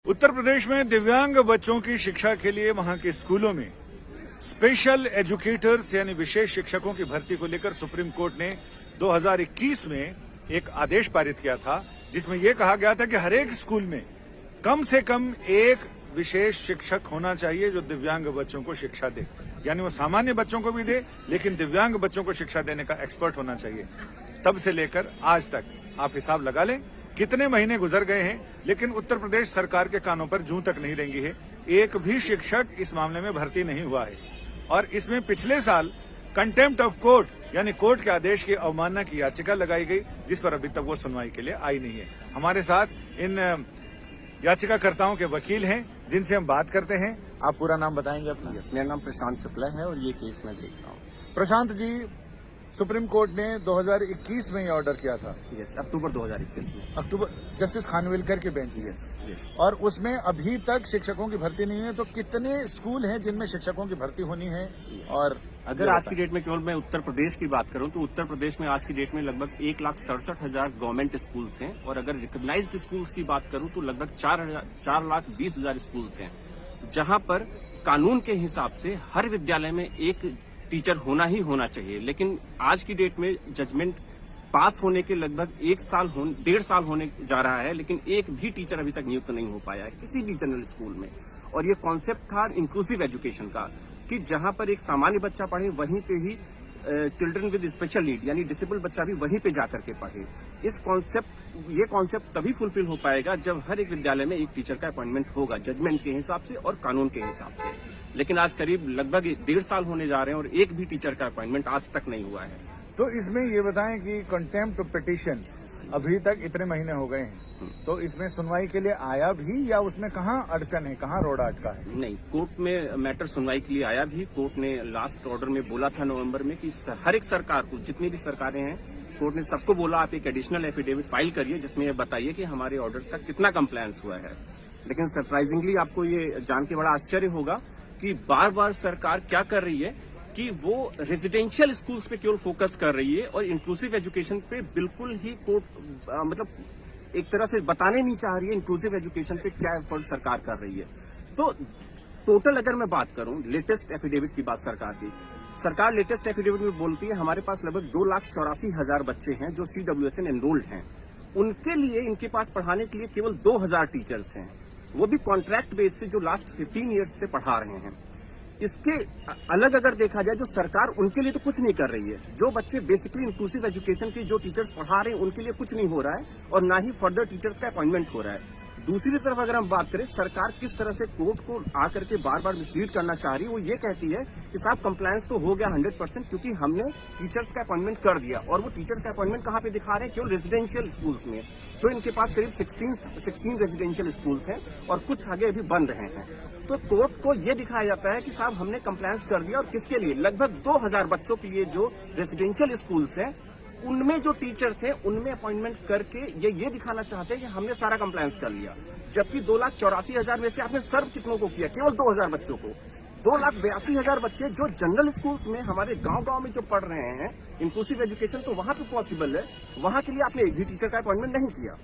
उत्तर प्रदेश में दिव्यांग बच्चों की शिक्षा के लिए वहां के स्कूलों में स्पेशल एजुकेटर्स यानी विशेष शिक्षकों की भर्ती को लेकर सुप्रीम कोर्ट ने 2021 में एक आदेश पारित किया था, जिसमें यह कहा गया था कि हर एक स्कूल में कम से कम एक विशेष शिक्षक होना चाहिए जो दिव्यांग बच्चों को शिक्षा दे। यानी वो सामान्य बच्चों को भी दे, लेकिन दिव्यांग बच्चों को शिक्षा देने का एक्सपर्ट होना चाहिए। तब से लेकर आज तक आप हिसाब लगा लें कितने महीने गुजर गए हैं, लेकिन उत्तर प्रदेश सरकार के कानों पर जूं तक नहीं रेंगी है। एक भी शिक्षक इस मामले में भर्ती नहीं हुआ है और इसमें पिछले साल कंटेम्प्ट ऑफ कोर्ट यानी कोर्ट के आदेश की अवमानना की याचिका लगाई गई, जिस पर अभी तक वो सुनवाई के लिए आई नहीं है। हमारे साथ इन याचिकाकर्ताओं के वकील हैं जिनसे हम बात करते हैं। आप पूरा नाम बताएंगे अपना? मेरा नाम प्रशांत शुक्ला है और ये केस मैं देख रहा हूँ। प्रशांत जी, सुप्रीम कोर्ट ने 2021 में ये ऑर्डर किया था। यस, अक्टूबर 2021 में। अक्टूबर, जस्टिस खानविलकर की बेंच। यस। और उसमें अभी तक शिक्षकों की भर्ती नहीं है। तो कितने स्कूल हैं जिनमें शिक्षकों की भर्ती होनी है? और अगर आज की डेट में केवल मैं उत्तर प्रदेश की बात करूं तो उत्तर प्रदेश में आज की डेट में लगभग 1,67,000 गवर्नमेंट स्कूल्स हैं और अगर रिकॉग्नाइज्ड स्कूल्स की बात करूं तो लगभग 4,20,000 स्कूल्स हैं, जहां पर कानून के हिसाब से हर विद्यालय में एक टीचर होना ही होना चाहिए। लेकिन आज की डेट में जजमेंट पास होने के लगभग 1.5 साल होने जा रहा है, लेकिन एक भी टीचर अभी तक नियुक्त नहीं हो पाया है किसी भी जनरल स्कूल में। और ये कॉन्सेप्ट था इंक्लूसिव एजुकेशन का कि जहां पर एक सामान्य बच्चा पढ़े वहीं पे ही चिल्ड्रन विद स्पेशल नीड यानी डिसेबल बच्चा भी वहीं पे जाकर के पढ़े। ये कॉन्सेप्ट तभी फुलफिल हो पाएगा जब हर एक विद्यालय में एक टीचर का अपॉइंटमेंट होगा जजमेंट के हिसाब से और कानून के हिसाब से। लेकिन आज करीब लगभग 1.5 साल होने जा रहे हैं और एक भी टीचर का अपॉइंटमेंट आज तक नहीं हुआ है। तो इसमें ये बताएं कि कंटेम्प्ट पिटीशन अभी तक इतने महीने हो गए हैं, तो इसमें सुनवाई के लिए आया भी या उसमें कहाँ अड़चन है, कहाँ रोड अटका है? नहीं, कोर्ट में मैटर सुनवाई के लिए आया भी। कोर्ट ने लास्ट ऑर्डर में बोला था नवंबर में कि हर एक सरकार को, जितनी भी सरकारें हैं, कोर्ट ने सबको बोला आप एक एडिशनल एफिडेविट फाइल करिए जिसमें ये बताइए कि हमारे ऑर्डर्स का कितना कंप्लायंस हुआ है। लेकिन सरप्राइजिंगली आपको ये जान के बड़ा आश्चर्य होगा कि बार बार सरकार क्या कर रही है कि वो रेजिडेंशियल स्कूल्स पे केवल फोकस कर रही है और इंक्लूसिव एजुकेशन पे बिल्कुल ही मतलब एक तरह से बताने नहीं चाह रही है इंक्लूसिव एजुकेशन पे क्या एफर्ट सरकार कर रही है। तो टोटल अगर मैं बात करूं लेटेस्ट एफिडेविट की बात सरकार लेटेस्ट एफिडेविट में बोलती है हमारे पास लगभग 2,84,000 बच्चे हैं जो CWSN एनरोल्ड हैं। उनके लिए इनके पास पढ़ाने के लिए केवल 2,000 टीचर्स हैं, वो भी कॉन्ट्रैक्ट बेस पे जो लास्ट 15 ईयर्स से पढ़ा रहे हैं। इसके अलग अगर देखा जाए जो सरकार उनके लिए तो कुछ नहीं कर रही है। जो बच्चे बेसिकली इंक्लूसिव एजुकेशन के जो टीचर्स पढ़ा रहे हैं उनके लिए कुछ नहीं हो रहा है और ना ही फर्दर टीचर्स का अपॉइंटमेंट हो रहा है। दूसरी तरफ अगर हम बात करें सरकार किस तरह से कोर्ट को आकर के बार बार मिसलीड करना चाह रही है, वो ये कहती है कि साहब कंप्लायंस तो हो गया 100% क्योंकि हमने टीचर्स का अपॉइंटमेंट कर दिया। और वो टीचर्स का अपॉइंटमेंट कहाँ पे दिखा रहे हैं? केवल रेजिडेंशियल स्कूल्स में, जो इनके पास करीब 16 रेजिडेंशियल स्कूल्स हैं और कुछ आगे अभी बन रहे हैं। तो कोर्ट को ये दिखाया जाता है कि साहब हमने कंप्लायंस कर दिया। और किसके लिए? लगभग 2,000 बच्चों के लिए जो रेजिडेंशियल स्कूल्स हैं उनमें जो टीचर्स हैं उनमें अपॉइंटमेंट करके ये दिखाना चाहते हैं कि हमने सारा कंप्लायंस कर लिया। जबकि 2,84,000 में से आपने सर्व कितनों को किया? केवल 2,000 बच्चों को। 2,82,000 बच्चे जो जनरल स्कूल्स में हमारे गांव में जो पढ़ रहे हैं इंक्लूसिव एजुकेशन, तो वहां पे पॉसिबल है, वहां के लिए आपने एक भी टीचर का अपॉइंटमेंट नहीं किया।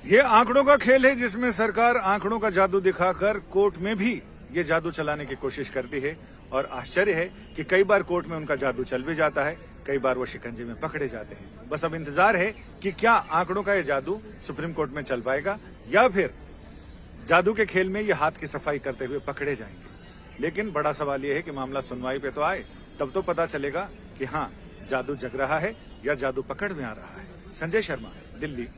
ये आंकड़ों का खेल है जिसमें सरकार आंकड़ों का जादू दिखाकर कोर्ट में भी ये जादू चलाने की कोशिश करती है। और आश्चर्य है कि कई बार कोर्ट में उनका जादू चल भी जाता है, कई बार वो शिकंजे में पकड़े जाते हैं। बस अब इंतजार है कि क्या आंकड़ों का ये जादू सुप्रीम कोर्ट में चल पाएगा या फिर जादू के खेल में ये हाथ की सफाई करते हुए पकड़े जाएंगे। लेकिन बड़ा सवाल ये है कि मामला सुनवाई पे तो आए, तब तो पता चलेगा कि हाँ जादू जग रहा है या जादू पकड़ में आ रहा है। संजय शर्मा, दिल्ली।